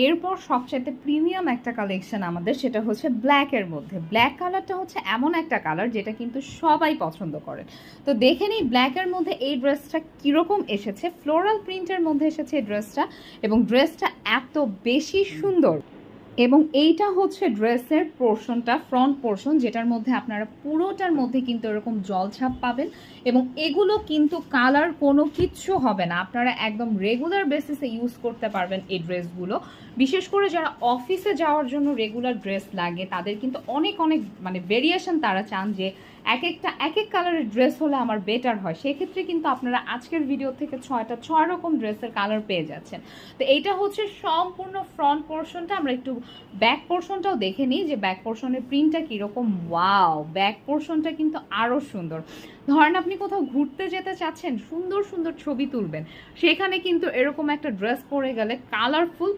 এরপর সবচাইতে প্রিমিয়াম একটা কালেকশন আমাদের, সেটা হচ্ছে ব্ল্যাকের মধ্যে। ব্ল্যাক কালারটা হচ্ছে এমন একটা কালার যেটা কিন্তু সবাই পছন্দ করে। তো দেখে নিই ব্ল্যাকের মধ্যে এই ড্রেসটা কীরকম এসেছে। ফ্লোরাল প্রিন্টের মধ্যে এসেছে এই ড্রেসটা, এবং ড্রেসটা এত বেশি সুন্দর। এবং এইটা হচ্ছে ড্রেসের পোর্শনটা, ফ্রন্ট পোর্শন, যেটার মধ্যে আপনারা পুরোটার মধ্যে কিন্তু এরকম জলছাপ পাবেন। এবং এগুলো কিন্তু কালার কোনো কিচ্ছু হবে না, আপনারা একদম রেগুলার বেসিসে ইউজ করতে পারবেন এই ড্রেসগুলো। বিশেষ করে যারা অফিসে যাওয়ার জন্য রেগুলার ড্রেস লাগে তাদের কিন্তু অনেক অনেক মানে ভেরিয়েশন তারা চান যে এক এক কালারের ড্রেস হলে আমার বেটার হয়। সেক্ষেত্রে কিন্তু আপনারা আজকের ভিডিও থেকে 6 রকম ড্রেসের কালার পেয়ে যাচ্ছেন। তো এইটা হচ্ছে সম্পূর্ণ ফ্রন্ট পোর্শনটা। আমরা একটু ব্যাক পোর্শনটাও দেখে নিই যে ব্যাক পোর্শনের প্রিন্টটা কীরকম। ওয়াও, ব্যাক পোর্শনটা কিন্তু আরও সুন্দর। ধরেন আপনি কোথাও ঘুরতে যেতে চাচ্ছেন, সুন্দর সুন্দর ছবি তুলবেন, সেখানে কিন্তু এরকম একটা ড্রেস পরে গেলে কালারফুল